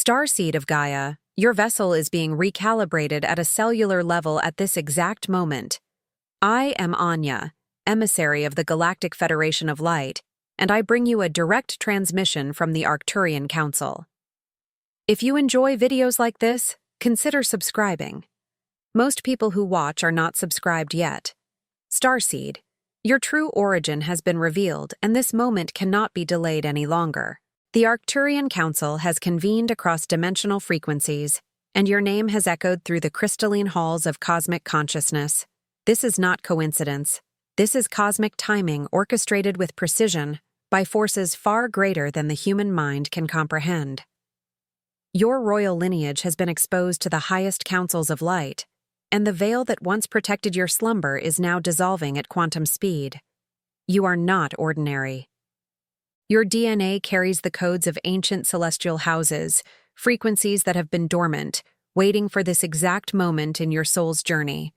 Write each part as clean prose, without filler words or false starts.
Starseed of Gaia, your vessel is being recalibrated at a cellular level at this exact moment. I am Anya, emissary of the Galactic Federation of Light, and I bring you a direct transmission from the Arcturian Council. If you enjoy videos like this, consider subscribing. Most people who watch are not subscribed yet. Starseed, your true origin has been revealed, and this moment cannot be delayed any longer. The Arcturian Council has convened across dimensional frequencies, and your name has echoed through the crystalline halls of cosmic consciousness. This is not coincidence. This is cosmic timing orchestrated with precision by forces far greater than the human mind can comprehend. Your royal lineage has been exposed to the highest councils of light, and the veil that once protected your slumber is now dissolving at quantum speed. You are not ordinary. Your DNA carries the codes of ancient celestial houses, frequencies that have been dormant, waiting for this exact moment in your soul's journey.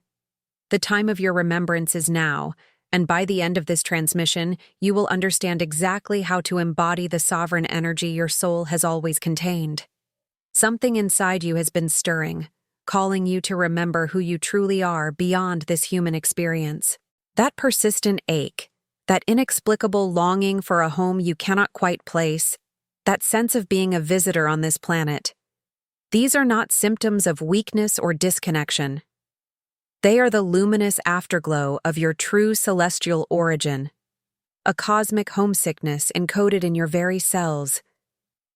The time of your remembrance is now, and by the end of this transmission, you will understand exactly how to embody the sovereign energy your soul has always contained. Something inside you has been stirring, calling you to remember who you truly are beyond this human experience. That persistent ache, that inexplicable longing for a home you cannot quite place, that sense of being a visitor on this planet. These are not symptoms of weakness or disconnection. They are the luminous afterglow of your true celestial origin, a cosmic homesickness encoded in your very cells,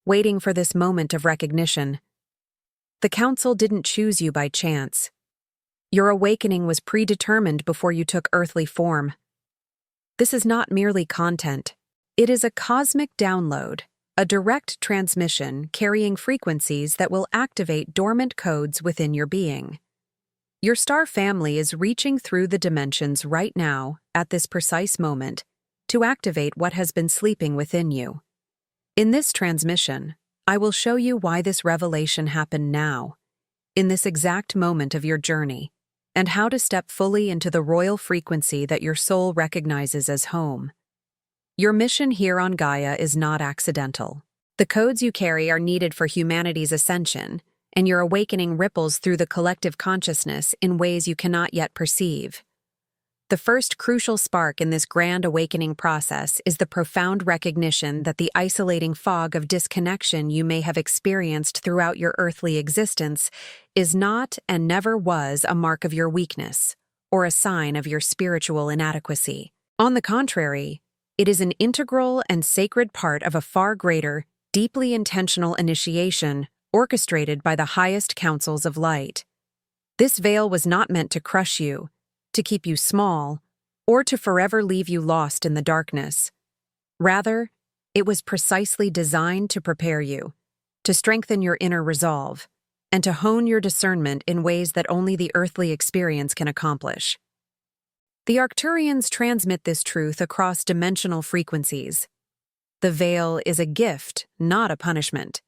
waiting for this moment of recognition. The Council didn't choose you by chance. Your awakening was predetermined before you took earthly form. This is not merely content. It is a cosmic download, a direct transmission carrying frequencies that will activate dormant codes within your being. Your star family is reaching through the dimensions right now, at this precise moment, to activate what has been sleeping within you. In this transmission, I will show you why this revelation happened now, in this exact moment of your journey, and how to step fully into the royal frequency that your soul recognizes as home. Your mission here on Gaia is not accidental. The codes you carry are needed for humanity's ascension, and your awakening ripples through the collective consciousness in ways you cannot yet perceive. The first crucial spark in this grand awakening process is the profound recognition that the isolating fog of disconnection you may have experienced throughout your earthly existence is not and never was a mark of your weakness or a sign of your spiritual inadequacy. On the contrary, it is an integral and sacred part of a far greater, deeply intentional initiation orchestrated by the highest councils of light. This veil was not meant to crush you, to keep you small, or to forever leave you lost in the darkness. Rather, it was precisely designed to prepare you, to strengthen your inner resolve, and to hone your discernment in ways that only the earthly experience can accomplish. The Arcturians transmit this truth across dimensional frequencies. The veil is a gift, not a punishment.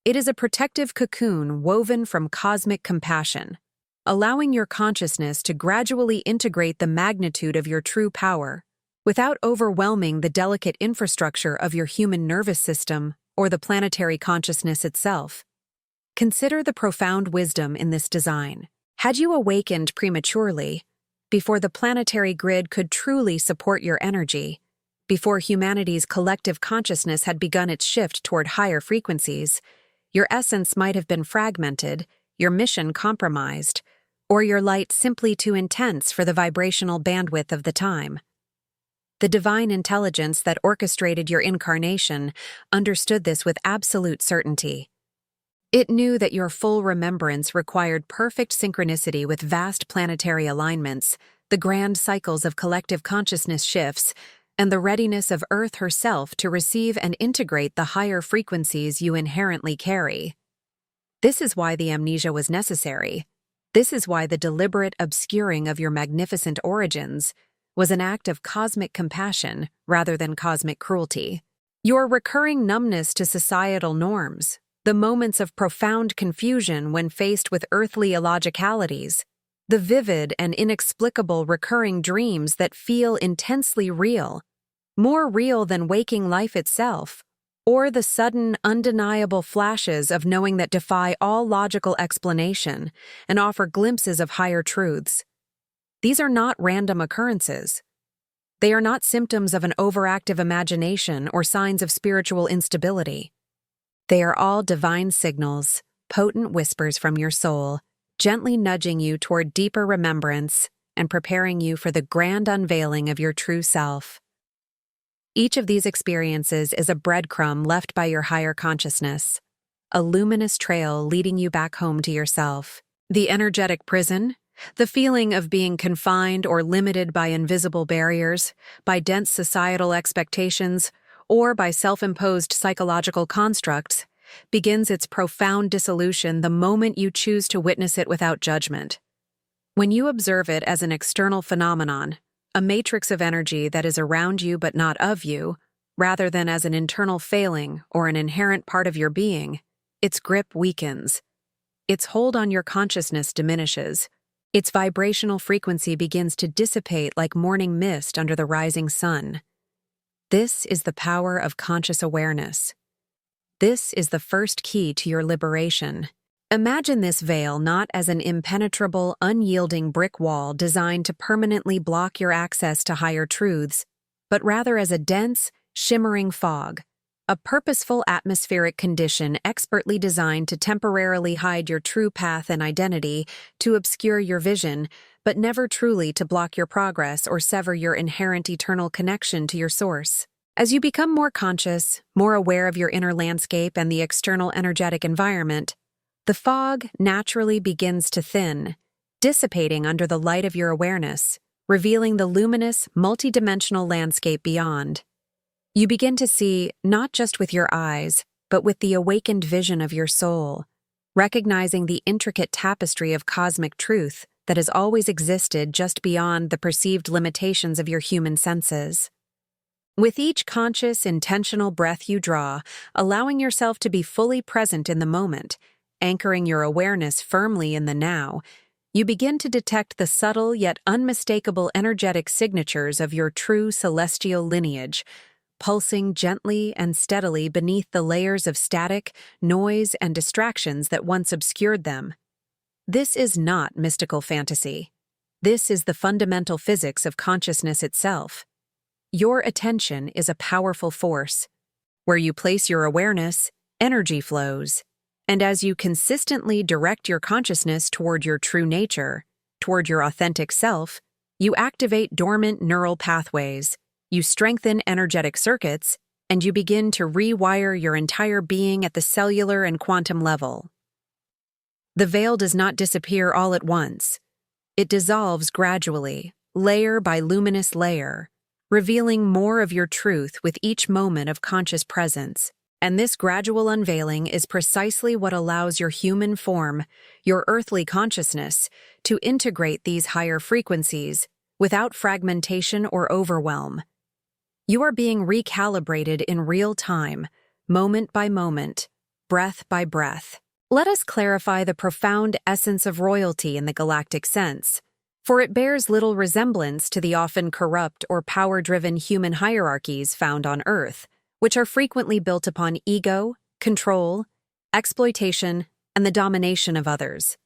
It is a protective cocoon woven from cosmic compassion, allowing your consciousness to gradually integrate the magnitude of your true power, without overwhelming the delicate infrastructure of your human nervous system or the planetary consciousness itself. Consider the profound wisdom in this design. Had you awakened prematurely, before the planetary grid could truly support your energy, before humanity's collective consciousness had begun its shift toward higher frequencies, your essence might have been fragmented, your mission compromised, or your light simply too intense for the vibrational bandwidth of the time. The divine intelligence that orchestrated your incarnation understood this with absolute certainty. It knew that your full remembrance required perfect synchronicity with vast planetary alignments, the grand cycles of collective consciousness shifts, and the readiness of Earth herself to receive and integrate the higher frequencies you inherently carry. This is why the amnesia was necessary. This is why the deliberate obscuring of your magnificent origins was an act of cosmic compassion rather than cosmic cruelty. Your recurring numbness to societal norms, the moments of profound confusion when faced with earthly illogicalities, the vivid and inexplicable recurring dreams that feel intensely real, more real than waking life itself, or the sudden, undeniable flashes of knowing that defy all logical explanation and offer glimpses of higher truths. These are not random occurrences. They are not symptoms of an overactive imagination or signs of spiritual instability. They are all divine signals, potent whispers from your soul, gently nudging you toward deeper remembrance and preparing you for the grand unveiling of your true self. Each of these experiences is a breadcrumb left by your higher consciousness, a luminous trail leading you back home to yourself. The energetic prison, the feeling of being confined or limited by invisible barriers, by dense societal expectations, or by self-imposed psychological constructs, begins its profound dissolution the moment you choose to witness it without judgment. When you observe it as an external phenomenon, a matrix of energy that is around you but not of you, rather than as an internal failing or an inherent part of your being, its grip weakens. Its hold on your consciousness diminishes. Its vibrational frequency begins to dissipate like morning mist under the rising sun. This is the power of conscious awareness. This is the first key to your liberation. Imagine this veil not as an impenetrable, unyielding brick wall designed to permanently block your access to higher truths, but rather as a dense, shimmering fog, a purposeful atmospheric condition expertly designed to temporarily hide your true path and identity, to obscure your vision, but never truly to block your progress or sever your inherent eternal connection to your source. As you become more conscious, more aware of your inner landscape and the external energetic environment, the fog naturally begins to thin, dissipating under the light of your awareness, revealing the luminous, multidimensional landscape beyond. You begin to see, not just with your eyes, but with the awakened vision of your soul, recognizing the intricate tapestry of cosmic truth that has always existed just beyond the perceived limitations of your human senses. With each conscious, intentional breath you draw, allowing yourself to be fully present in the moment, anchoring your awareness firmly in the now, you begin to detect the subtle yet unmistakable energetic signatures of your true celestial lineage, pulsing gently and steadily beneath the layers of static, noise, and distractions that once obscured them. This is not mystical fantasy. This is the fundamental physics of consciousness itself. Your attention is a powerful force. Where you place your awareness, energy flows. And as you consistently direct your consciousness toward your true nature, toward your authentic self, you activate dormant neural pathways, you strengthen energetic circuits, and you begin to rewire your entire being at the cellular and quantum level. The veil does not disappear all at once. It dissolves gradually, layer by luminous layer, revealing more of your truth with each moment of conscious presence. And this gradual unveiling is precisely what allows your human form, your earthly consciousness, to integrate these higher frequencies without fragmentation or overwhelm. You are being recalibrated in real time, moment by moment, breath by breath. Let us clarify the profound essence of royalty in the galactic sense, for it bears little resemblance to the often corrupt or power-driven human hierarchies found on Earth, which are frequently built upon ego, control, exploitation, and the domination of others.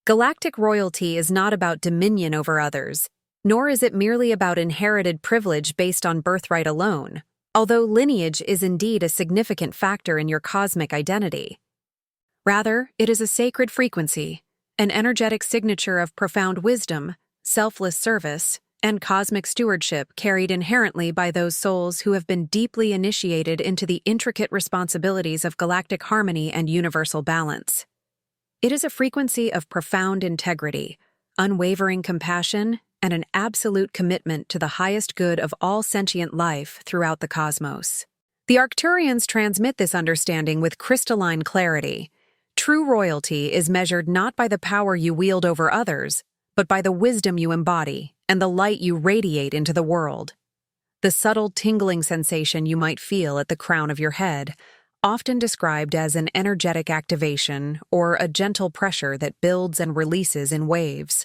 Galactic royalty is not about dominion over others, nor is it merely about inherited privilege based on birthright alone, although lineage is indeed a significant factor in your cosmic identity. Rather, it is a sacred frequency, an energetic signature of profound wisdom, selfless service, and cosmic stewardship carried inherently by those souls who have been deeply initiated into the intricate responsibilities of galactic harmony and universal balance. It is a frequency of profound integrity, unwavering compassion, and an absolute commitment to the highest good of all sentient life throughout the cosmos. The Arcturians transmit this understanding with crystalline clarity. True royalty is measured not by the power you wield over others, but by the wisdom you embody and the light you radiate into the world. The subtle tingling sensation you might feel at the crown of your head, often described as an energetic activation or a gentle pressure that builds and releases in waves.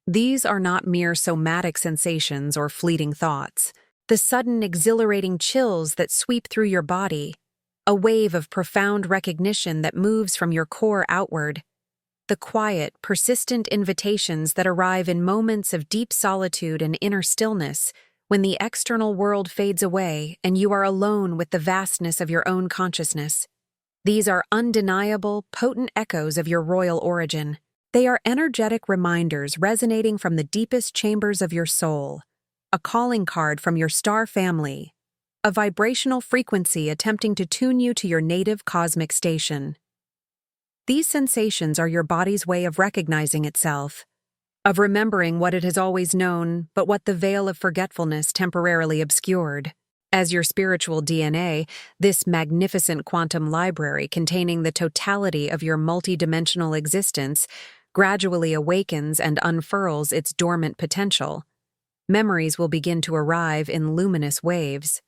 These are not mere somatic sensations or fleeting thoughts. the sudden exhilarating chills that sweep through your body, a wave of profound recognition that moves from your core outward, the quiet, persistent invitations that arrive in moments of deep solitude and inner stillness, when the external world fades away and you are alone with the vastness of your own consciousness. These are undeniable, potent echoes of your royal origin. They are energetic reminders resonating from the deepest chambers of your soul, a calling card from your star family, a vibrational frequency attempting to tune you to your native cosmic station. These sensations are your body's way of recognizing itself, of remembering what it has always known, but what the veil of forgetfulness temporarily obscured. As your spiritual DNA, this magnificent quantum library containing the totality of your multidimensional existence gradually awakens and unfurls its dormant potential. Memories will begin to arrive in luminous waves.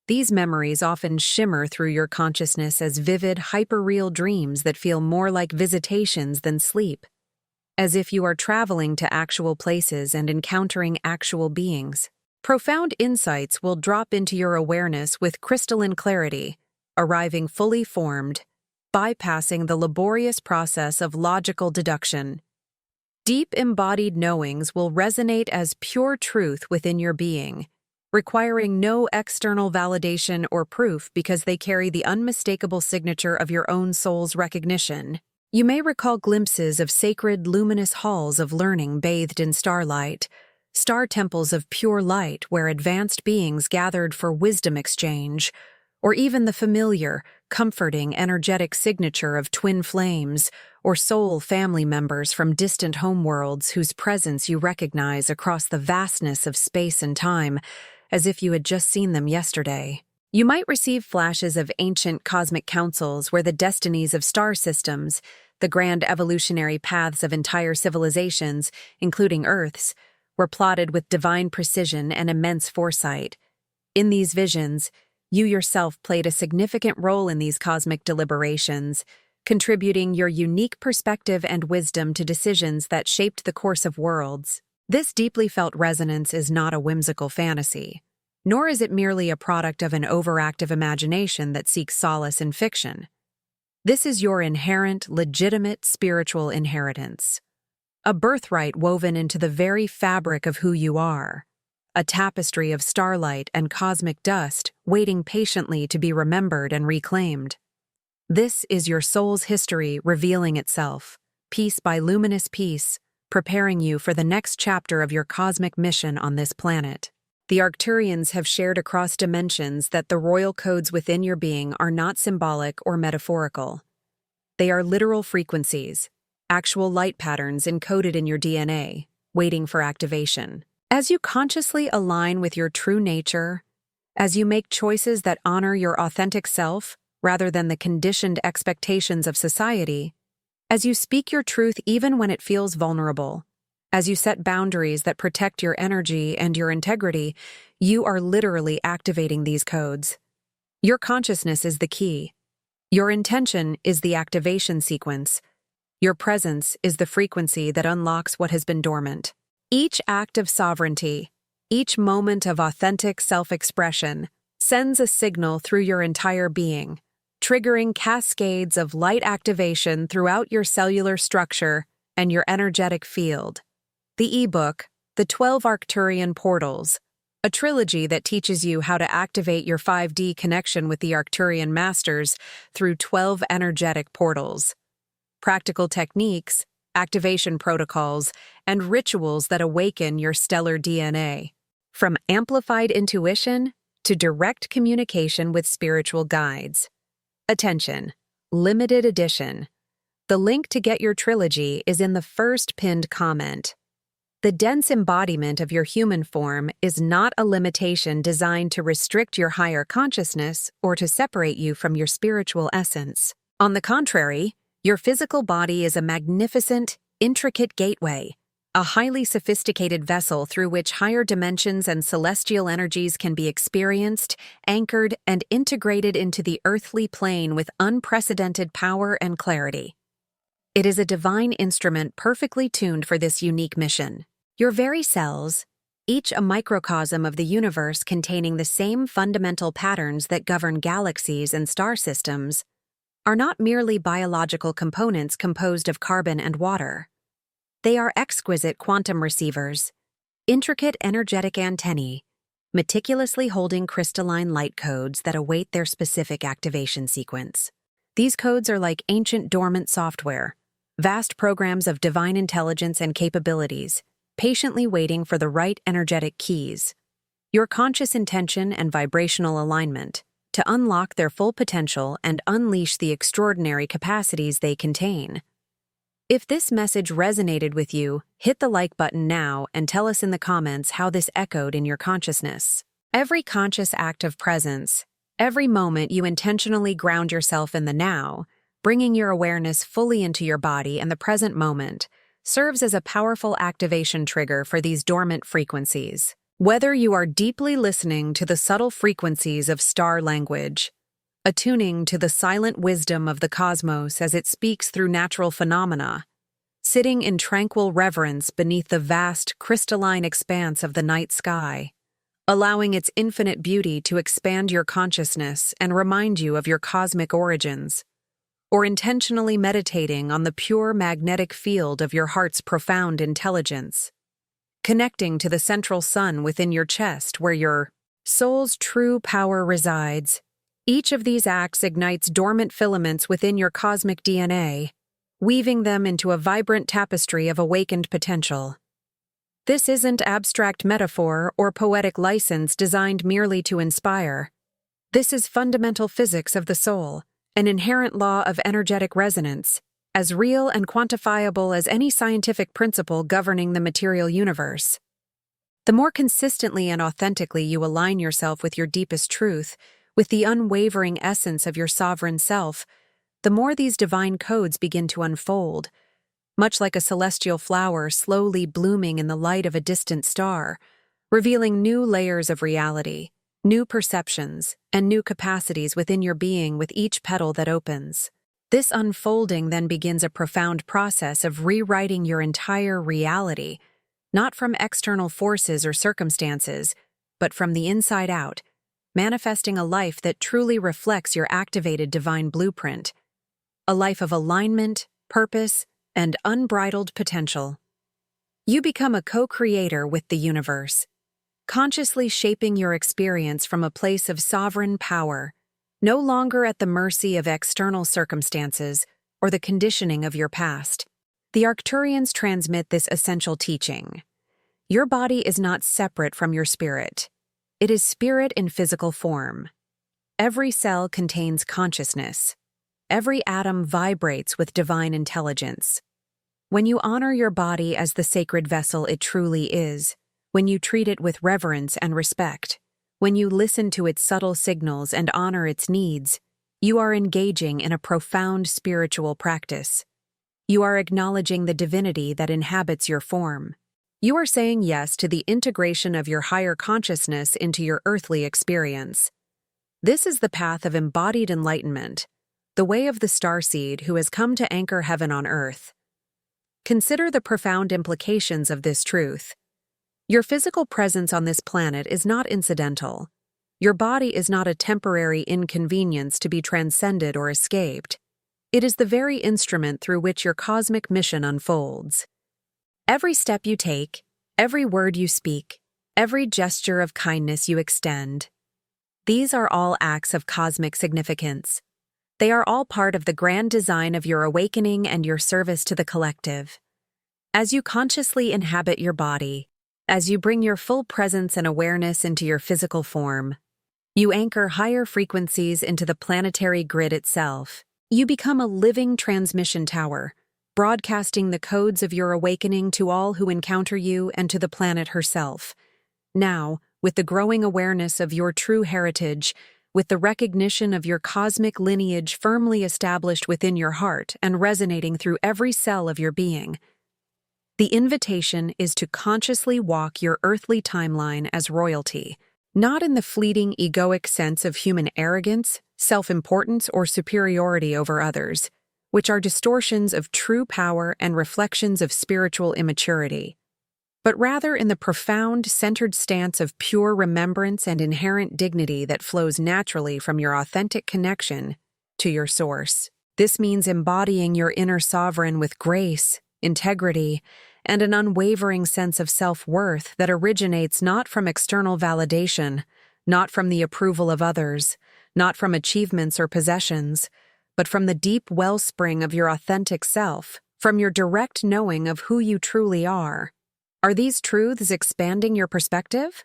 These memories often shimmer through your consciousness as vivid, hyperreal dreams that feel more like visitations than sleep, as if you are traveling to actual places and encountering actual beings. Profound insights will drop into your awareness with crystalline clarity, arriving fully formed, bypassing the laborious process of logical deduction. Deep embodied knowings will resonate as pure truth within your being, requiring no external validation or proof because they carry the unmistakable signature of your own soul's recognition. You may recall glimpses of sacred, luminous halls of learning bathed in starlight, star temples of pure light where advanced beings gathered for wisdom exchange, or even the familiar, comforting, energetic signature of twin flames or soul family members from distant homeworlds whose presence you recognize across the vastness of space and time, as if you had just seen them yesterday. You might receive flashes of ancient cosmic councils where the destinies of star systems, the grand evolutionary paths of entire civilizations, including Earth's, were plotted with divine precision and immense foresight. In these visions, you yourself played a significant role in these cosmic deliberations, contributing your unique perspective and wisdom to decisions that shaped the course of worlds. This deeply felt resonance is not a whimsical fantasy, nor is it merely a product of an overactive imagination that seeks solace in fiction. This is your inherent, legitimate spiritual inheritance, a birthright woven into the very fabric of who you are, a tapestry of starlight and cosmic dust waiting patiently to be remembered and reclaimed. This is your soul's history revealing itself, piece by luminous piece, preparing you for the next chapter of your cosmic mission on this planet. The Arcturians have shared across dimensions that the royal codes within your being are not symbolic or metaphorical. They are literal frequencies, actual light patterns encoded in your DNA, waiting for activation. As you consciously align with your true nature, as you make choices that honor your authentic self rather than the conditioned expectations of society, as you speak your truth even when it feels vulnerable, as you set boundaries that protect your energy and your integrity, you are literally activating these codes. Your consciousness is the key. Your intention is the activation sequence. Your presence is the frequency that unlocks what has been dormant. Each act of sovereignty, each moment of authentic self-expression, sends a signal through your entire being, triggering cascades of light activation throughout your cellular structure and your energetic field. The ebook, The 12 Arcturian Portals, a trilogy that teaches you how to activate your 5D connection with the Arcturian masters through 12 energetic portals. Practical techniques, activation protocols, and rituals that awaken your stellar DNA. From amplified intuition to direct communication with spiritual guides. Attention, limited edition. The link to get your trilogy is in the first pinned comment. The dense embodiment of your human form is not a limitation designed to restrict your higher consciousness or to separate you from your spiritual essence. On the contrary, your physical body is a magnificent, intricate gateway, a highly sophisticated vessel through which higher dimensions and celestial energies can be experienced, anchored, and integrated into the earthly plane with unprecedented power and clarity. It is a divine instrument perfectly tuned for this unique mission. Your very cells, each a microcosm of the universe containing the same fundamental patterns that govern galaxies and star systems, are not merely biological components composed of carbon and water. They are exquisite quantum receivers, intricate energetic antennae, meticulously holding crystalline light codes that await their specific activation sequence. These codes are like ancient dormant software, vast programs of divine intelligence and capabilities, patiently waiting for the right energetic keys, your conscious intention and vibrational alignment, to unlock their full potential and unleash the extraordinary capacities they contain. If this message resonated with you, hit the like button now and tell us in the comments how this echoed in your consciousness. Every conscious act of presence, every moment you intentionally ground yourself in the now, bringing your awareness fully into your body and the present moment, serves as a powerful activation trigger for these dormant frequencies. Whether you are deeply listening to the subtle frequencies of star language, attuning to the silent wisdom of the cosmos as it speaks through natural phenomena, sitting in tranquil reverence beneath the vast crystalline expanse of the night sky, allowing its infinite beauty to expand your consciousness and remind you of your cosmic origins, or intentionally meditating on the pure magnetic field of your heart's profound intelligence, connecting to the central sun within your chest where your soul's true power resides. Each of these acts ignites dormant filaments within your cosmic DNA, weaving them into a vibrant tapestry of awakened potential. This isn't abstract metaphor or poetic license designed merely to inspire. This is fundamental physics of the soul, an inherent law of energetic resonance, as real and quantifiable as any scientific principle governing the material universe. The more consistently and authentically you align yourself with your deepest truth, with the unwavering essence of your sovereign self, the more these divine codes begin to unfold, much like a celestial flower slowly blooming in the light of a distant star, revealing new layers of reality, new perceptions, and new capacities within your being with each petal that opens. This unfolding then begins a profound process of rewriting your entire reality, not from external forces or circumstances, but from the inside out, manifesting a life that truly reflects your activated divine blueprint, a life of alignment, purpose, and unbridled potential. You become a co-creator with the universe, consciously shaping your experience from a place of sovereign power, no longer at the mercy of external circumstances or the conditioning of your past. The Arcturians transmit this essential teaching. Your body is not separate from your spirit. It is spirit in physical form. Every cell contains consciousness. Every atom vibrates with divine intelligence. When you honor your body as the sacred vessel it truly is, when you treat it with reverence and respect, when you listen to its subtle signals and honor its needs, you are engaging in a profound spiritual practice. You are acknowledging the divinity that inhabits your form. You are saying yes to the integration of your higher consciousness into your earthly experience. This is the path of embodied enlightenment, the way of the starseed who has come to anchor heaven on earth. Consider the profound implications of this truth. Your physical presence on this planet is not incidental. Your body is not a temporary inconvenience to be transcended or escaped. It is the very instrument through which your cosmic mission unfolds. Every step you take, every word you speak, every gesture of kindness you extend, these are all acts of cosmic significance. They are all part of the grand design of your awakening and your service to the collective. As you consciously inhabit your body, as you bring your full presence and awareness into your physical form, you anchor higher frequencies into the planetary grid itself. You become a living transmission tower, broadcasting the codes of your awakening to all who encounter you and to the planet herself. Now, with the growing awareness of your true heritage, with the recognition of your cosmic lineage firmly established within your heart and resonating through every cell of your being, the invitation is to consciously walk your earthly timeline as royalty, not in the fleeting egoic sense of human arrogance, self-importance, or superiority over others, which are distortions of true power and reflections of spiritual immaturity. but rather in the profound, centered stance of pure remembrance and inherent dignity that flows naturally from your authentic connection to your source. This means embodying your inner sovereign with grace, integrity, and an unwavering sense of self-worth that originates not from external validation, not from the approval of others, not from achievements or possessions, but from the deep wellspring of your authentic self, from your direct knowing of who you truly are. Are these truths expanding your perspective?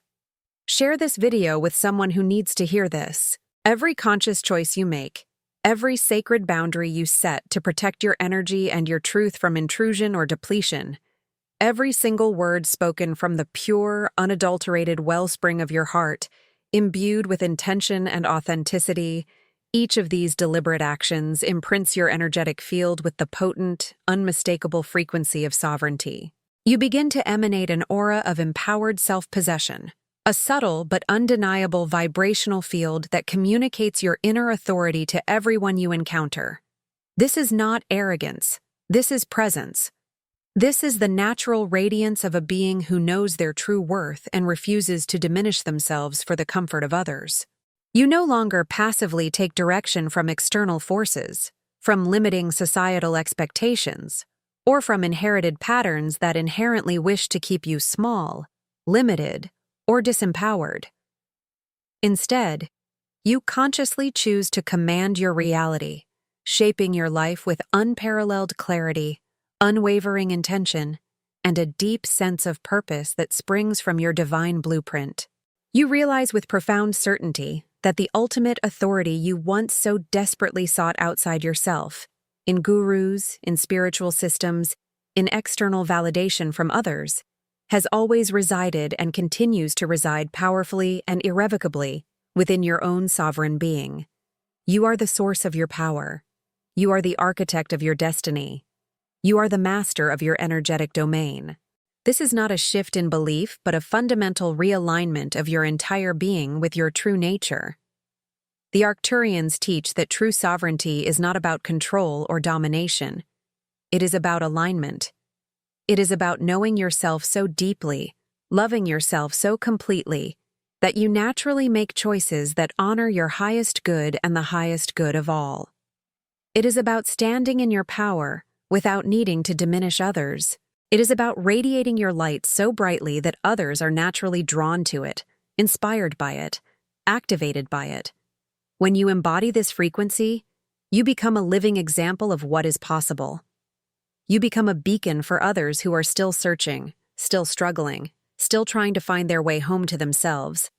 Share this video with someone who needs to hear this. Every conscious choice you make, every sacred boundary you set to protect your energy and your truth from intrusion or depletion, every single word spoken from the pure, unadulterated wellspring of your heart, imbued with intention and authenticity, each of these deliberate actions imprints your energetic field with the potent, unmistakable frequency of sovereignty. You begin to emanate an aura of empowered self-possession, a subtle but undeniable vibrational field that communicates your inner authority to everyone you encounter. This is not arrogance. This is presence. This is the natural radiance of a being who knows their true worth and refuses to diminish themselves for the comfort of others. You no longer passively take direction from external forces, from limiting societal expectations, or from inherited patterns that inherently wish to keep you small, limited, or disempowered. Instead, you consciously choose to command your reality, shaping your life with unparalleled clarity, unwavering intention, and a deep sense of purpose that springs from your divine blueprint. You realize with profound certainty that the ultimate authority you once so desperately sought outside yourself, in gurus, in spiritual systems, in external validation from others, has always resided and continues to reside powerfully and irrevocably within your own sovereign being. You are the source of your power. You are the architect of your destiny. You are the master of your energetic domain. This is not a shift in belief, but a fundamental realignment of your entire being with your true nature. The Arcturians teach that true sovereignty is not about control or domination. It is about alignment. It is about knowing yourself so deeply, loving yourself so completely, that you naturally make choices that honor your highest good and the highest good of all. It is about standing in your power without needing to diminish others. It is about radiating your light so brightly that others are naturally drawn to it, inspired by it, activated by it. When you embody this frequency, you become a living example of what is possible. You become a beacon for others who are still searching, still struggling, still trying to find their way home to themselves.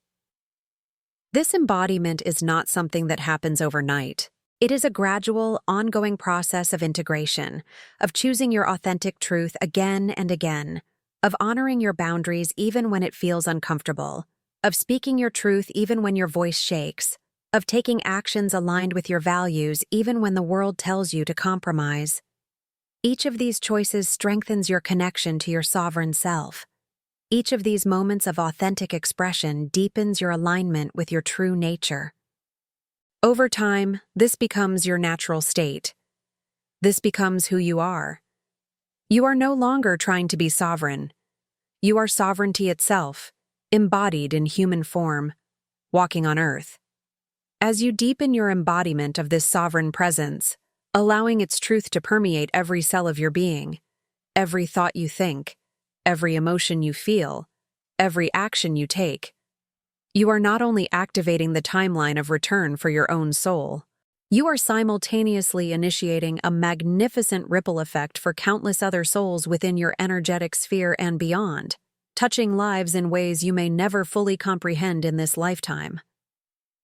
This embodiment is not something that happens overnight. It is a gradual, ongoing process of integration, of choosing your authentic truth again and again, of honoring your boundaries even when it feels uncomfortable, of speaking your truth even when your voice shakes, of taking actions aligned with your values even when the world tells you to compromise. Each of these choices strengthens your connection to your sovereign self. Each of these moments of authentic expression deepens your alignment with your true nature. Over time, this becomes your natural state. This becomes who you are. You are no longer trying to be sovereign. You are sovereignty itself, embodied in human form, walking on earth. As you deepen your embodiment of this sovereign presence, allowing its truth to permeate every cell of your being, every thought you think, every emotion you feel, every action you take, you are not only activating the timeline of return for your own soul, you are simultaneously initiating a magnificent ripple effect for countless other souls within your energetic sphere and beyond, touching lives in ways you may never fully comprehend in this lifetime.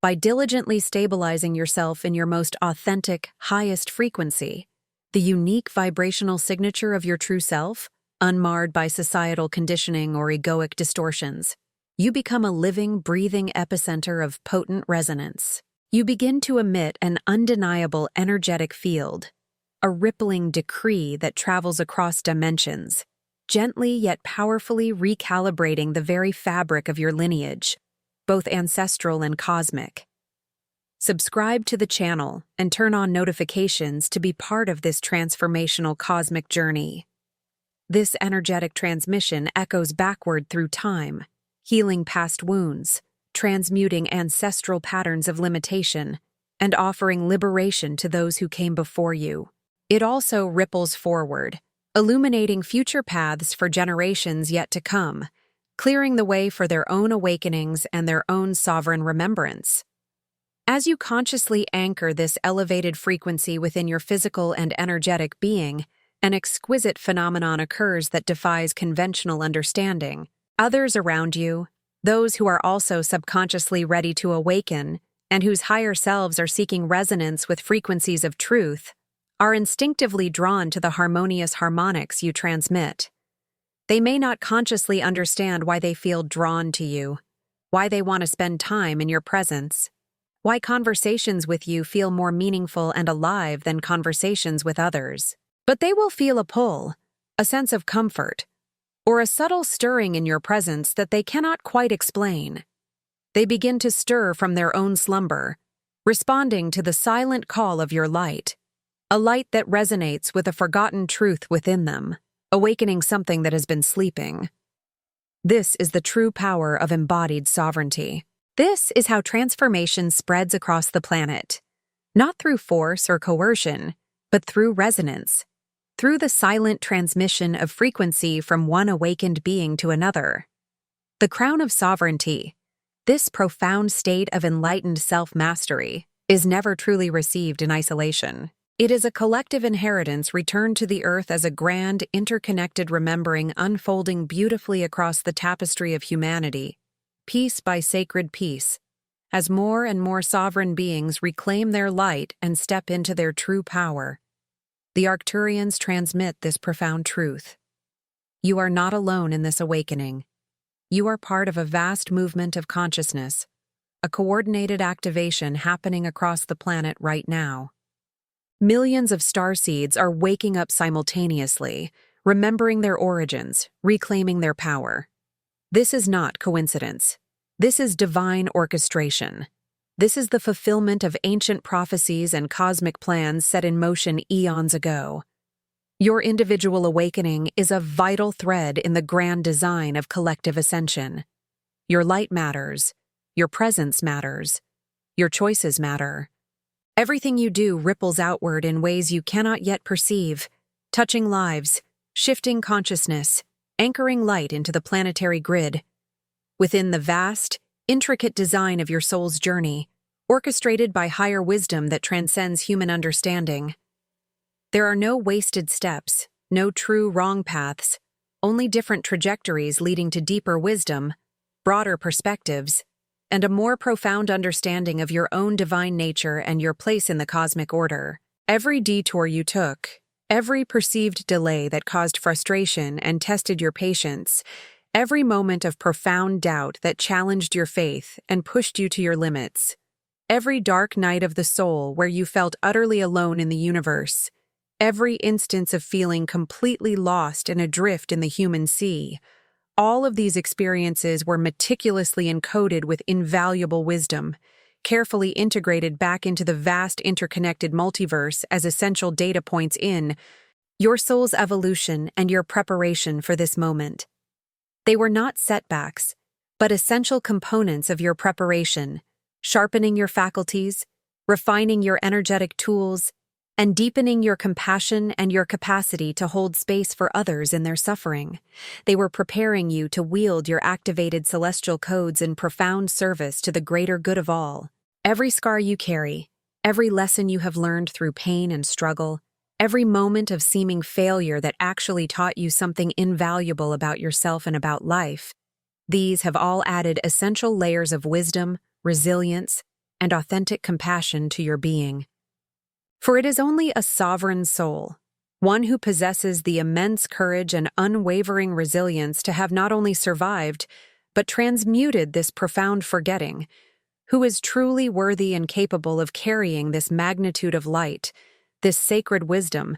By diligently stabilizing yourself in your most authentic, highest frequency, the unique vibrational signature of your true self, unmarred by societal conditioning or egoic distortions, you become a living, breathing epicenter of potent resonance. You begin to emit an undeniable energetic field, a rippling decree that travels across dimensions, gently yet powerfully recalibrating the very fabric of your lineage, both ancestral and cosmic. Subscribe to the channel and turn on notifications to be part of this transformational cosmic journey. This energetic transmission echoes backward through time, healing past wounds, transmuting ancestral patterns of limitation, and offering liberation to those who came before you. It also ripples forward, illuminating future paths for generations yet to come, clearing the way for their own awakenings and their own sovereign remembrance. As you consciously anchor this elevated frequency within your physical and energetic being, an exquisite phenomenon occurs that defies conventional understanding. Others around you, those who are also subconsciously ready to awaken and whose higher selves are seeking resonance with frequencies of truth, are instinctively drawn to the harmonious harmonics you transmit. They may not consciously understand why they feel drawn to you, why they want to spend time in your presence, why conversations with you feel more meaningful and alive than conversations with others. But they will feel a pull, a sense of comfort, or a subtle stirring in your presence that they cannot quite explain. They begin to stir from their own slumber, responding to the silent call of your light, a light that resonates with a forgotten truth within them, awakening something that has been sleeping. This is the true power of embodied sovereignty. This is how transformation spreads across the planet, not through force or coercion, but through resonance, through the silent transmission of frequency from one awakened being to another. The crown of sovereignty, this profound state of enlightened self-mastery, is never truly received in isolation. It is a collective inheritance returned to the earth as a grand, interconnected remembering unfolding beautifully across the tapestry of humanity, piece by sacred piece, as more and more sovereign beings reclaim their light and step into their true power. The Arcturians transmit this profound truth. You are not alone in this awakening. You are part of a vast movement of consciousness, a coordinated activation happening across the planet right now. Millions of starseeds are waking up simultaneously, remembering their origins, reclaiming their power. This is not coincidence. This is divine orchestration. This is the fulfillment of ancient prophecies and cosmic plans set in motion eons ago. Your individual awakening is a vital thread in the grand design of collective ascension. Your light matters. Your presence matters. Your choices matter. Everything you do ripples outward in ways you cannot yet perceive, touching lives, shifting consciousness, anchoring light into the planetary grid. Within the vast, intricate design of your soul's journey, orchestrated by higher wisdom that transcends human understanding. There are no wasted steps, no true wrong paths, only different trajectories leading to deeper wisdom, broader perspectives, and a more profound understanding of your own divine nature and your place in the cosmic order. Every detour you took, every perceived delay that caused frustration and tested your patience, every moment of profound doubt that challenged your faith and pushed you to your limits, every dark night of the soul where you felt utterly alone in the universe, every instance of feeling completely lost and adrift in the human sea, all of these experiences were meticulously encoded with invaluable wisdom, carefully integrated back into the vast interconnected multiverse as essential data points in your soul's evolution and your preparation for this moment. They were not setbacks, but essential components of your preparation, sharpening your faculties, refining your energetic tools, and deepening your compassion and your capacity to hold space for others in their suffering. They were preparing you to wield your activated celestial codes in profound service to the greater good of all. Every scar you carry, every lesson you have learned through pain and struggle, every moment of seeming failure that actually taught you something invaluable about yourself and about life, these have all added essential layers of wisdom, resilience, and authentic compassion to your being. For it is only a sovereign soul, one who possesses the immense courage and unwavering resilience to have not only survived, but transmuted this profound forgetting, who is truly worthy and capable of carrying this magnitude of light, this sacred wisdom,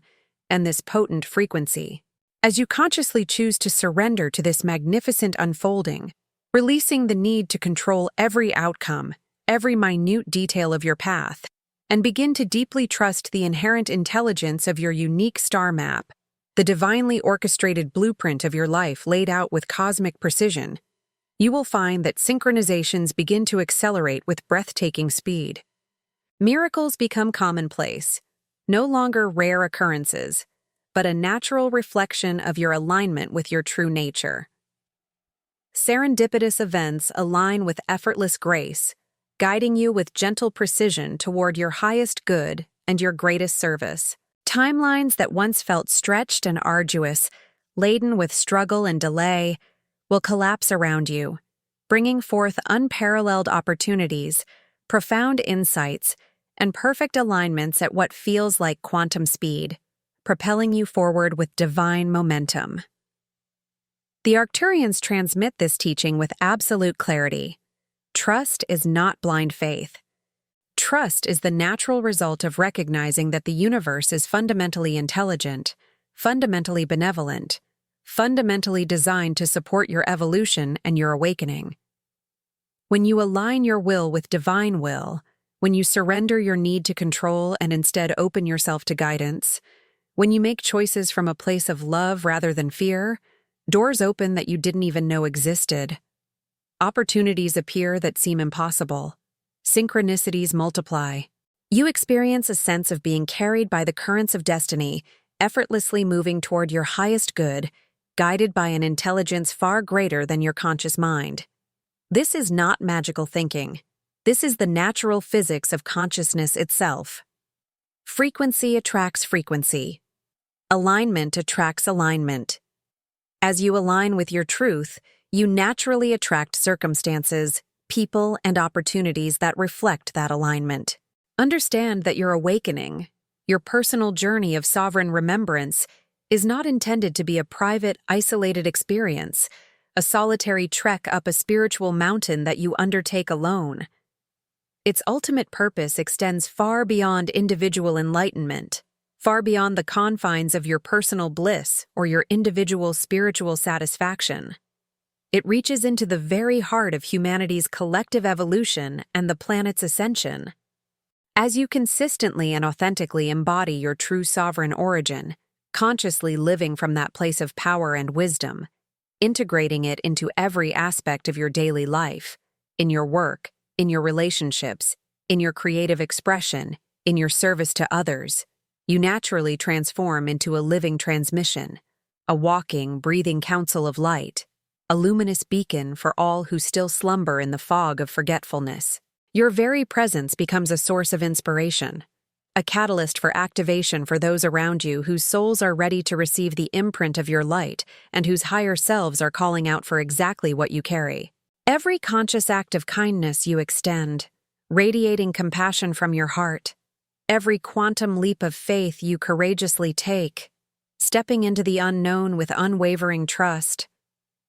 and this potent frequency. As you consciously choose to surrender to this magnificent unfolding, releasing the need to control every outcome, every minute detail of your path, and begin to deeply trust the inherent intelligence of your unique star map, the divinely orchestrated blueprint of your life laid out with cosmic precision, you will find that synchronizations begin to accelerate with breathtaking speed. Miracles become commonplace, no longer rare occurrences, but a natural reflection of your alignment with your true nature. Serendipitous events align with effortless grace, guiding you with gentle precision toward your highest good and your greatest service. Timelines that once felt stretched and arduous, laden with struggle and delay, will collapse around you, bringing forth unparalleled opportunities, profound insights, and perfect alignments at what feels like quantum speed, propelling you forward with divine momentum. The Arcturians transmit this teaching with absolute clarity. Trust is not blind faith. Trust is the natural result of recognizing that the universe is fundamentally intelligent, fundamentally benevolent, fundamentally designed to support your evolution and your awakening. When you align your will with divine will, when you surrender your need to control and instead open yourself to guidance, when you make choices from a place of love rather than fear, doors open that you didn't even know existed. Opportunities appear that seem impossible. Synchronicities multiply. You experience a sense of being carried by the currents of destiny, effortlessly moving toward your highest good, guided by an intelligence far greater than your conscious mind. This is not magical thinking. This is the natural physics of consciousness itself. Frequency attracts frequency. Alignment attracts alignment. As you align with your truth, you naturally attract circumstances, people, and opportunities that reflect that alignment. Understand that your awakening, your personal journey of sovereign remembrance, is not intended to be a private, isolated experience, a solitary trek up a spiritual mountain that you undertake alone. Its ultimate purpose extends far beyond individual enlightenment, far beyond the confines of your personal bliss or your individual spiritual satisfaction. It reaches into the very heart of humanity's collective evolution and the planet's ascension. As you consistently and authentically embody your true sovereign origin, consciously living from that place of power and wisdom, integrating it into every aspect of your daily life, in your work, in your relationships, in your creative expression, in your service to others, you naturally transform into a living transmission, a walking, breathing council of light, a luminous beacon for all who still slumber in the fog of forgetfulness. Your very presence becomes a source of inspiration, a catalyst for activation for those around you whose souls are ready to receive the imprint of your light and whose higher selves are calling out for exactly what you carry. Every conscious act of kindness you extend, radiating compassion from your heart, every quantum leap of faith you courageously take, stepping into the unknown with unwavering trust,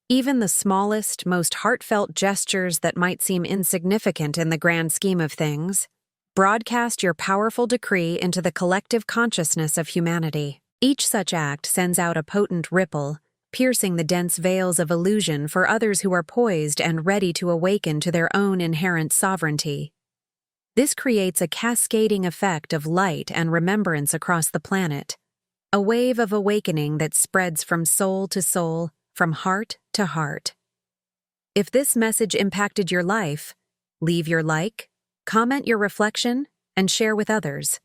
even the smallest, most heartfelt gestures that might seem insignificant in the grand scheme of things, broadcast your powerful decree into the collective consciousness of humanity. Each such act sends out a potent ripple, piercing the dense veils of illusion for others who are poised and ready to awaken to their own inherent sovereignty. This creates a cascading effect of light and remembrance across the planet, a wave of awakening that spreads from soul to soul, from heart to heart. If this message impacted your life, leave your like, comment your reflection, and share with others.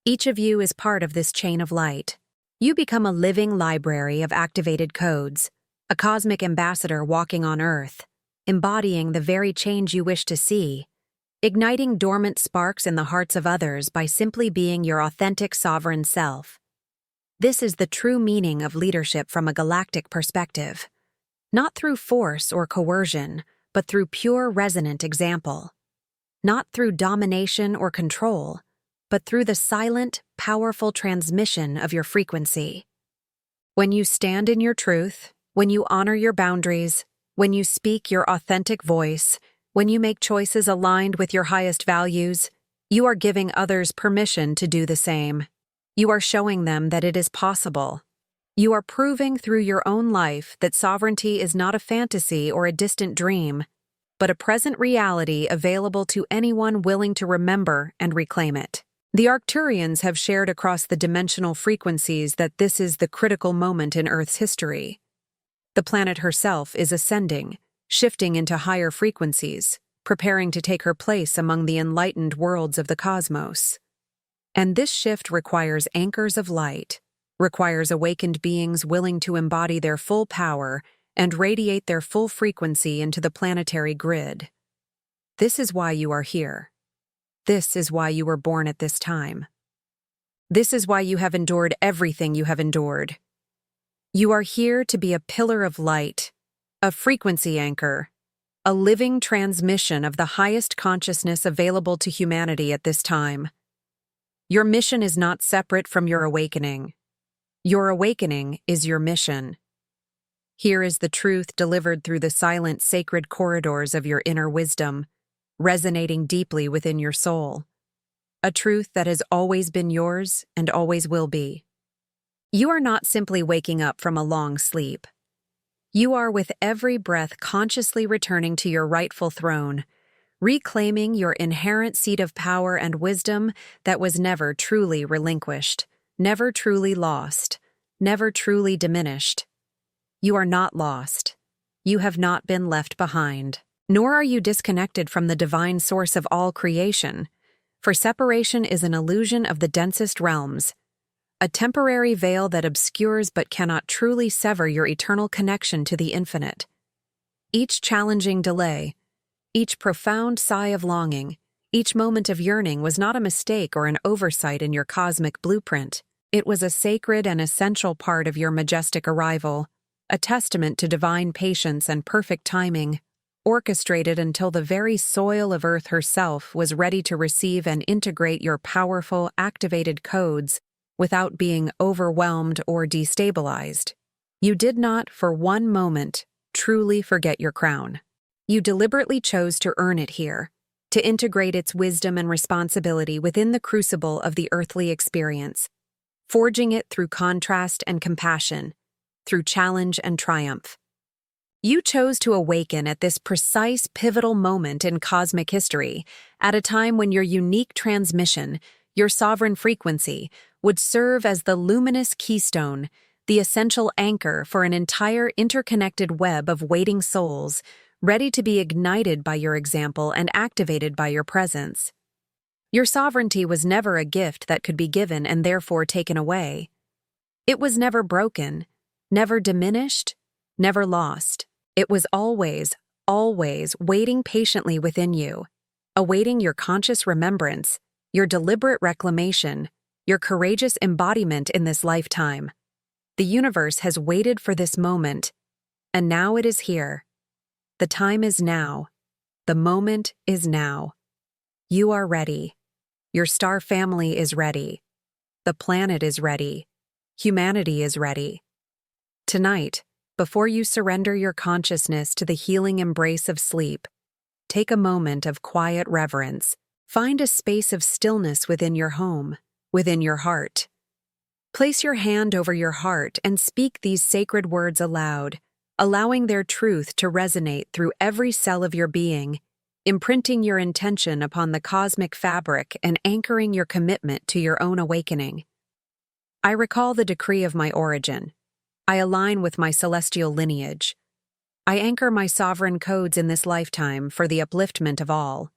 Each of you is part of this chain of light. You become a living library of activated codes, a cosmic ambassador walking on Earth, embodying the very change you wish to see, igniting dormant sparks in the hearts of others by simply being your authentic sovereign self. This is the true meaning of leadership from a galactic perspective. Not through force or coercion, but through pure resonant example. Not through domination or control, but through the silent, powerful transmission of your frequency. When you stand in your truth, when you honor your boundaries, when you speak your authentic voice, when you make choices aligned with your highest values, you are giving others permission to do the same. You are showing them that it is possible. You are proving through your own life that sovereignty is not a fantasy or a distant dream, but a present reality available to anyone willing to remember and reclaim it. The Arcturians have shared across the dimensional frequencies that this is the critical moment in Earth's history. The planet herself is ascending, shifting into higher frequencies, preparing to take her place among the enlightened worlds of the cosmos. And this shift requires anchors of light, requires awakened beings willing to embody their full power and radiate their full frequency into the planetary grid. This is why you are here. This is why you were born at this time. This is why you have endured everything you have endured. You are here to be a pillar of light, a frequency anchor, a living transmission of the highest consciousness available to humanity at this time. Your mission is not separate from your awakening. Your awakening is your mission. Here is the truth delivered through the silent, sacred corridors of your inner wisdom, resonating deeply within your soul. A truth that has always been yours and always will be. You are not simply waking up from a long sleep. You are with every breath consciously returning to your rightful throne, reclaiming your inherent seat of power and wisdom that was never truly relinquished, never truly lost, never truly diminished. You are not lost. You have not been left behind. Nor are you disconnected from the divine source of all creation, for separation is an illusion of the densest realms, a temporary veil that obscures but cannot truly sever your eternal connection to the infinite. Each challenging delay, each profound sigh of longing, each moment of yearning was not a mistake or an oversight in your cosmic blueprint. It was a sacred and essential part of your majestic arrival, a testament to divine patience and perfect timing, orchestrated until the very soil of Earth herself was ready to receive and integrate your powerful, activated codes without being overwhelmed or destabilized. You did not, for one moment, truly forget your crown. You deliberately chose to earn it here, to integrate its wisdom and responsibility within the crucible of the earthly experience, forging it through contrast and compassion, through challenge and triumph. You chose to awaken at this precise pivotal moment in cosmic history, at a time when your unique transmission, your sovereign frequency, would serve as the luminous keystone, the essential anchor for an entire interconnected web of waiting souls, ready to be ignited by your example and activated by your presence. Your sovereignty was never a gift that could be given and therefore taken away. It was never broken, never diminished, never lost. It was always, always waiting patiently within you, awaiting your conscious remembrance, your deliberate reclamation, your courageous embodiment in this lifetime. The universe has waited for this moment, and now it is here. The time is now. The moment is now. You are ready. Your star family is ready. The planet is ready. Humanity is ready. Tonight, before you surrender your consciousness to the healing embrace of sleep, take a moment of quiet reverence. Find a space of stillness within your home, within your heart. Place your hand over your heart and speak these sacred words aloud, allowing their truth to resonate through every cell of your being, imprinting your intention upon the cosmic fabric and anchoring your commitment to your own awakening. I recall the decree of my origin. I align with my celestial lineage. I anchor my sovereign codes in this lifetime for the upliftment of all.